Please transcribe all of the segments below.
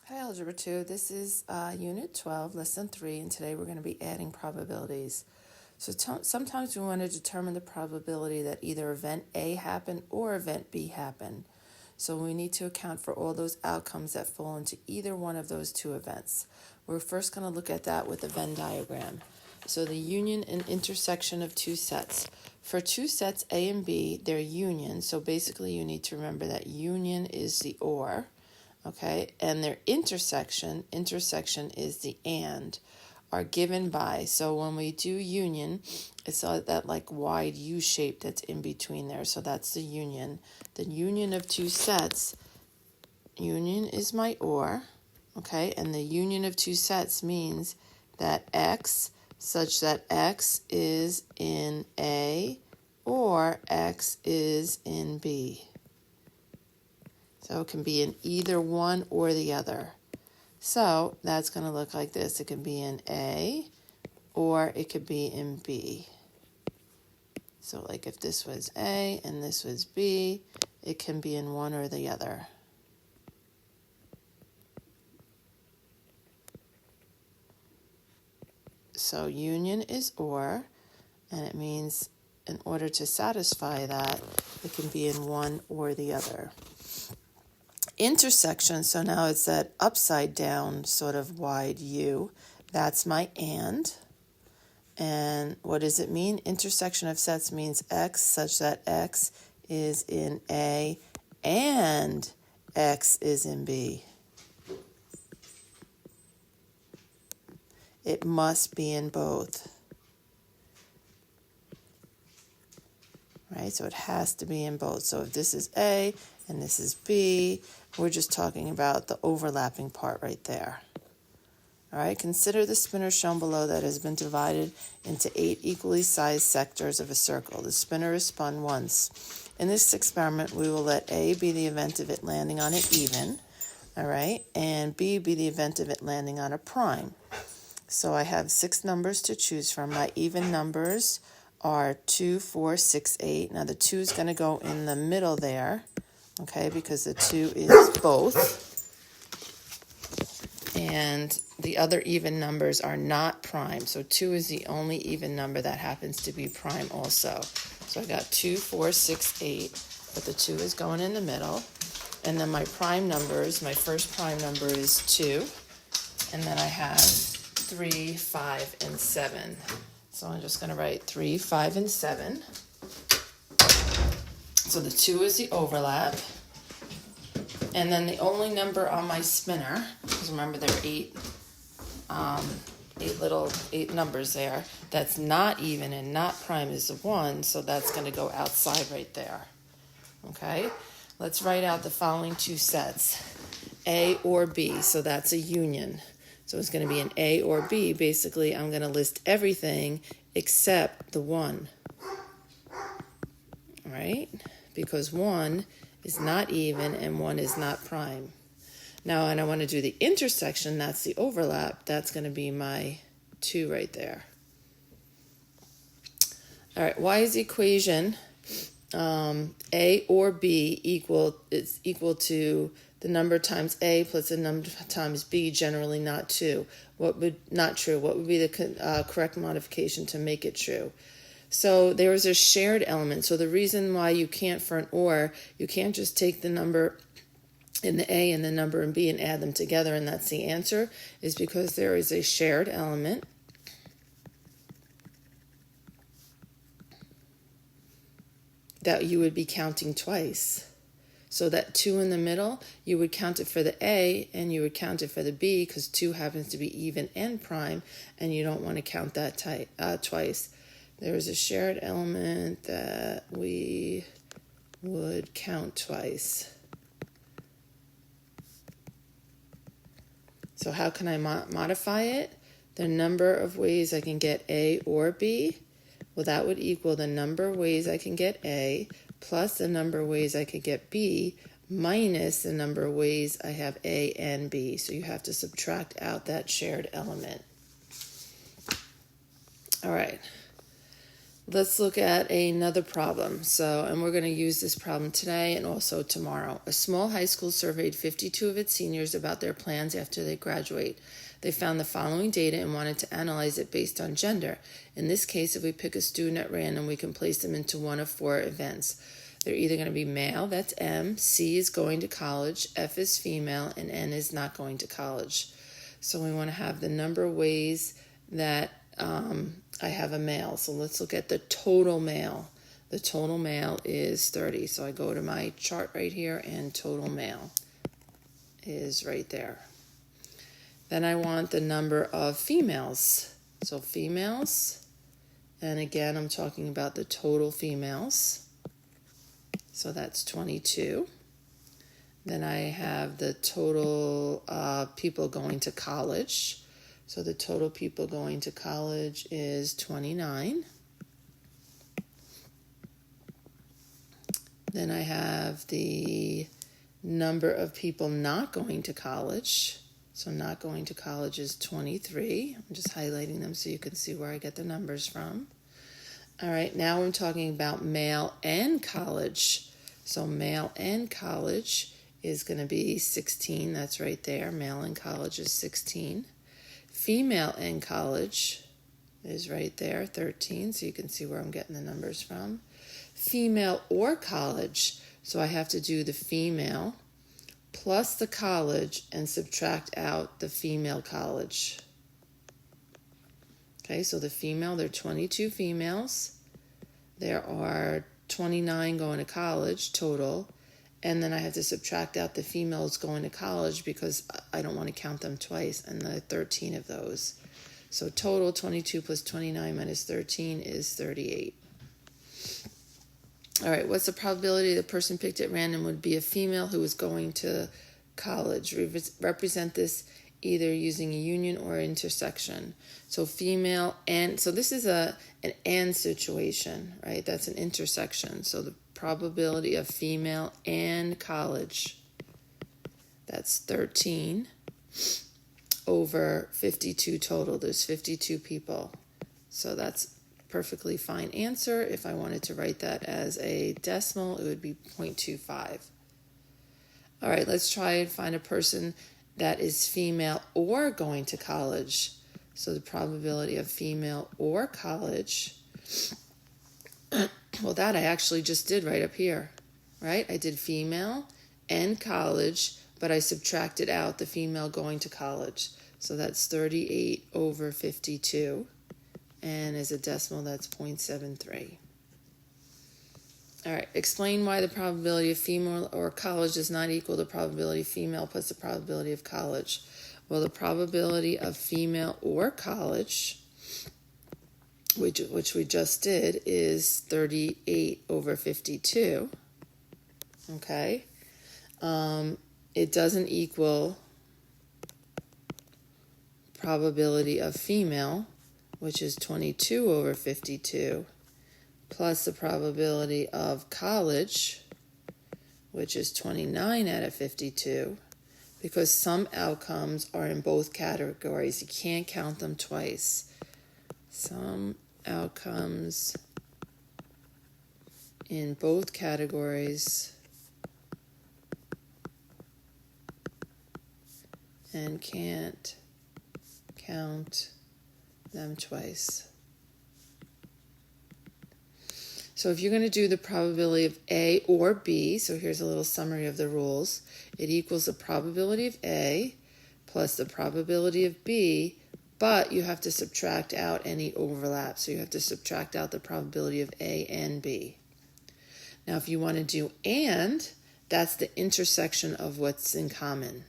Hi, Algebra 2. This is Unit 12, Lesson 3, and today we're going to be adding probabilities. So sometimes we want to determine the probability that either event A happened or event B happened. So we need to account for all those outcomes that fall into either one of those two events. We're first going to look at that with a Venn diagram. So the union and intersection of two sets. For two sets A and B, they're union. So basically you need to remember that union is the or. Okay, and their intersection is the and, are given by. So when we do union, it's that like wide U shape that's in between there. So that's the union. The union of two sets, union is my or, okay, and the union of two sets means that X, such that X is in A or X is in B. So it can be in either one or the other. So that's going to look like this. It can be in A or it could be in B. So like if this was A and this was B, it can be in one or the other. So union is or, and it means in order to satisfy that, it can be in one or the other. Intersection, so now it's that upside down sort of wide U. That's my and. And what does it mean? Intersection of sets means X such that X is in A and X is in B. It must be in both. Right? So it has to be in both. So if this is A and this is B, we're just talking about the overlapping part right there. All right, consider the spinner shown below that has been divided into 8 equally sized sectors of a circle. The spinner is spun once. In this experiment, we will let A be the event of it landing on an even, all right, and B be the event of it landing on a prime. So I have 6 numbers to choose from. My even numbers are 2, 4, 6, 8. Now the 2 is going to go in the middle there, okay, because the 2 is both. And the other even numbers are not prime. So 2 is the only even number that happens to be prime also. So I got 2, 4, 6, 8, but the 2 is going in the middle. And then my prime numbers, my first prime number is 2. And then I have 3, 5, and 7. So I'm just going to write 3, 5, and 7. So the 2 is the overlap. And then the only number on my spinner, because remember there are 8 numbers there, that's not even and not prime is the 1, so that's going to go outside right there. Okay? Let's write out the following two sets, A or B, so that's a union. So it's going to be an A or B. Basically, I'm going to list everything except the 1. All right? Because 1 is not even and 1 is not prime. Now, and I want to do the intersection, that's the overlap. That's going to be my 2 right there. All right, y is the equation A or B is equal to the number times A plus the number times B, generally not true. What would be the correct modification to make it true? So there is a shared element. So the reason why you can't, for an or, you can't just take the number in the A and the number in B and add them together and that's the answer, is because there is a shared element. That you would be counting twice. So that 2 in the middle, you would count it for the A and you would count it for the B because 2 happens to be even and prime and you don't want to count that twice. There is a shared element that we would count twice. So how can I modify it? The number of ways I can get A or B, well, that would equal the number of ways I can get A plus the number of ways I could get B minus the number of ways I have A and B. So you have to subtract out that shared element. All right. Let's look at another problem. And we're going to use this problem today and also tomorrow. A small high school surveyed 52 of its seniors about their plans after they graduate. They found the following data and wanted to analyze it based on gender. In this case, if we pick a student at random, we can place them into one of four events. They're either going to be male, that's M, C is going to college, F is female, and N is not going to college. So we want to have the number of ways that I have a male. So let's look at the total male. The total male is 30. So I go to my chart right here, and total male is right there. Then I want the number of females. So females, and again, I'm talking about the total females. So that's 22. Then I have the total people going to college. So the total people going to college is 29. Then I have the number of people not going to college. So not going to college is 23. I'm just highlighting them so you can see where I get the numbers from. All right, now I'm talking about male and college. So male and college is going to be 16. That's right there. Male and college is 16. Female in college is right there, 13, so you can see where I'm getting the numbers from. Female or college, so I have to do the female plus the college and subtract out the female college. Okay, so the female, there are 22 females. There are 29 going to college total. And then I have to subtract out the females going to college because I don't want to count them twice, and there are 13 of those. So total 22 plus 29 minus 13 is 38. All right, what's the probability the person picked at random would be a female who is going to college? Represent this either using a union or intersection. So female and, so this is an and situation, right? That's an intersection. So the probability of female and college, that's 13 over 52 total. There's 52 people. So that's perfectly fine answer. If I wanted to write that as a decimal, it would be 0.25. All right, let's try and find a person that is female or going to college. So the probability of female or college, well, that I actually just did right up here, right? I did female and college, but I subtracted out the female going to college. So that's 38 over 52. And as a decimal, that's 0.73. All right, explain why the probability of female or college does not equal the probability of female plus the probability of college. Well, the probability of female or college, which we just did, is 38 over 52. Okay. It doesn't equal probability of female, which is 22 over 52, plus the probability of college, which is 29 out of 52, because some outcomes are in both categories. You can't count them twice. Some outcomes in both categories and can't count them twice. So if you're going to do the probability of A or B, so here's a little summary of the rules. It equals the probability of A plus the probability of B, but you have to subtract out any overlap. So you have to subtract out the probability of A and B. Now if you want to do and, that's the intersection of what's in common.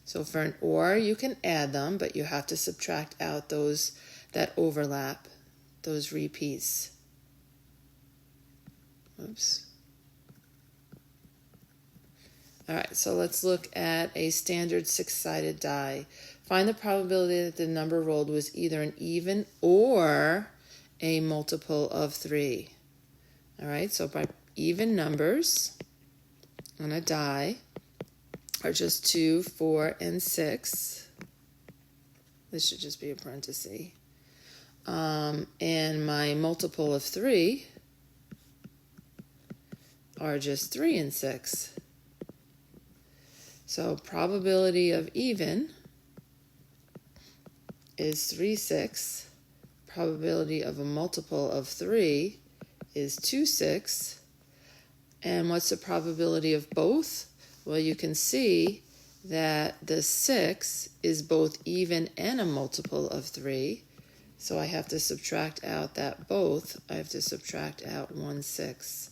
So for an or, you can add them, but you have to subtract out those that overlap, those repeats. Oops. All right, so let's look at a standard six-sided die. Find the probability that the number rolled was either an even or a multiple of 3. All right, so by even numbers on a die, are just 2, 4, and 6. This should just be a parenthesis. And my multiple of 3 are just 3 and 6. So probability of even is 3, 6. Probability of a multiple of 3 is 2, 6. And what's the probability of both? Well, you can see that the 6 is both even and a multiple of 3. So I have to subtract out that both. I have to subtract out 1, 6.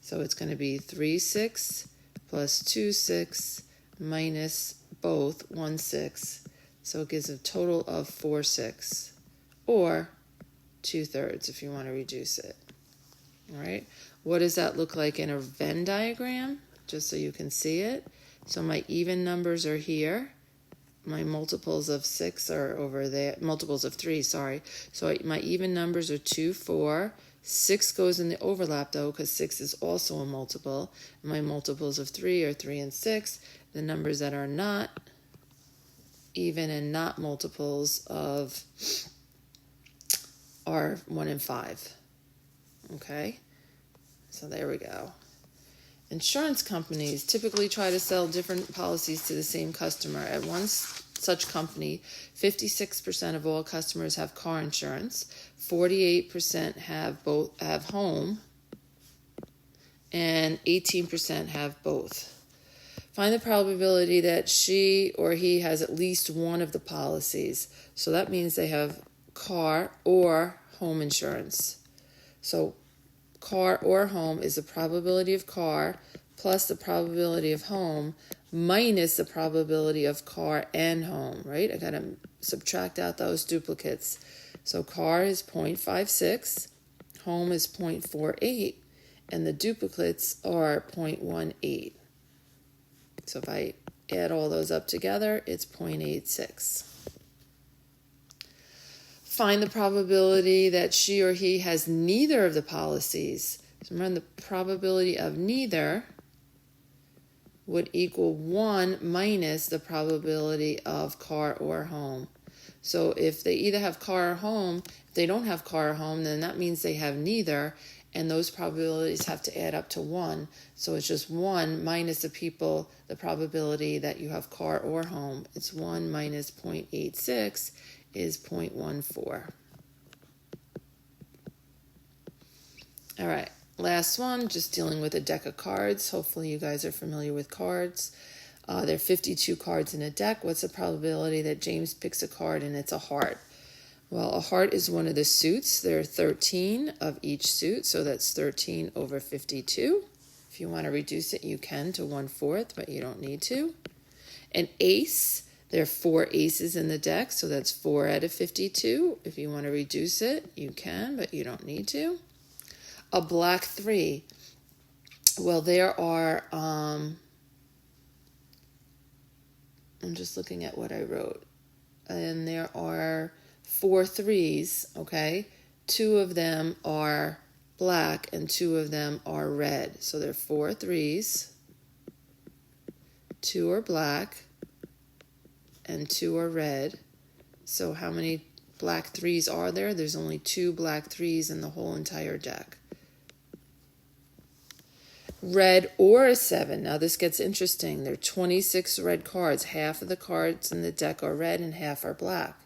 So it's going to be 3, 6 plus 2, 6 minus both 1, 6. So it gives a total of 4, 6, or 2/3 if you want to reduce it. All right. What does that look like in a Venn diagram? Just so you can see it. So my even numbers are here. My multiples of 6 are over there. Multiples of 3, sorry. So my even numbers are 2, 4. 6 goes in the overlap, though, because 6 is also a multiple. And my multiples of 3 are 3 and 6. The numbers that are not even and not multiples of are 1 and 5. Okay? So there we go. Insurance companies typically try to sell different policies to the same customer. At one such company, 56% of all customers have car insurance, 48% have home, and 18% have both. Find the probability that she or he has at least one of the policies. So that means they have car or home insurance. So car or home is the probability of car plus the probability of home minus the probability of car and home, right? I got to subtract out those duplicates. So car is 0.56, home is 0.48, and the duplicates are 0.18. So if I add all those up together, it's 0.86. Find the probability that she or he has neither of the policies. So remember, the probability of neither would equal 1 minus the probability of car or home. So if they either have car or home, if they don't have car or home, then that means they have neither, and those probabilities have to add up to 1. So it's just 1 minus the probability that you have car or home. It's 1 minus 0.86 is 0.14. All right, last one, just dealing with a deck of cards. Hopefully you guys are familiar with cards. There are 52 cards in a deck. What's the probability that James picks a card and it's a heart? Well, a heart is one of the suits. There are 13 of each suit, so that's 13 over 52. If you want to reduce it, you can to 1/4, but you don't need to. An ace, there are 4 aces in the deck, so that's 4 out of 52. If you want to reduce it, you can, but you don't need to. A black 3. Well, there are, I'm just looking at what I wrote. And there are 4 3s, okay? 2 of them are black and 2 of them are red. So there are 4 3s, 2 are black, and 2 are red. So how many black 3s are there? There's only 2 black 3s in the whole entire deck. Red or a 7. Now this gets interesting. There are 26 red cards. Half of the cards in the deck are red and half are black.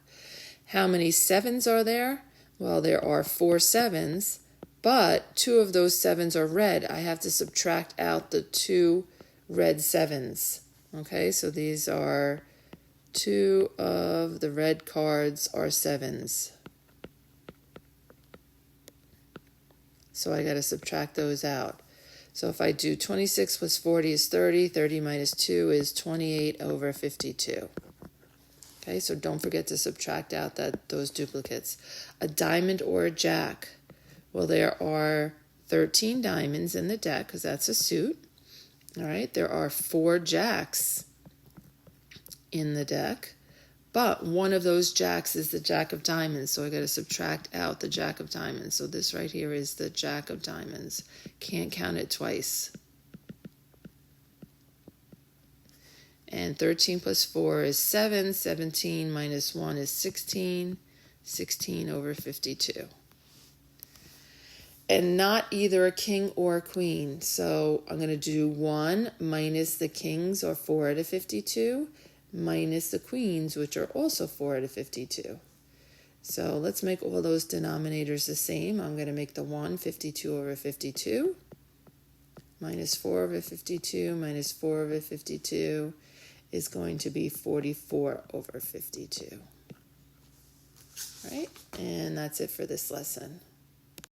How many 7s are there? Well, there are 4 7s, but 2 of those 7s are red. I have to subtract out the 2 red 7s. Okay, so these are 2 of the red cards are 7s. So I got to subtract those out. So if I do 26 plus 40 is 30, 30 minus 2 is 28 over 52. Okay, so don't forget to subtract out those duplicates. A diamond or a jack. Well, there are 13 diamonds in the deck because that's a suit. All right, there are 4 jacks in the deck, but one of those jacks is the jack of diamonds, so I got to subtract out the jack of diamonds. So this right here is the jack of diamonds. Can't count it twice. And 13 plus 4 is 7. 17 minus 1 is 16. 16 over 52. And not either a king or a queen. So I'm going to do 1 minus the kings, or 4 out of 52, minus the queens, which are also 4 out of 52. So let's make all those denominators the same. I'm going to make the 1 52 over 52, minus 4 over 52, minus 4 over 52 is going to be 44 over 52. Right? And that's it for this lesson.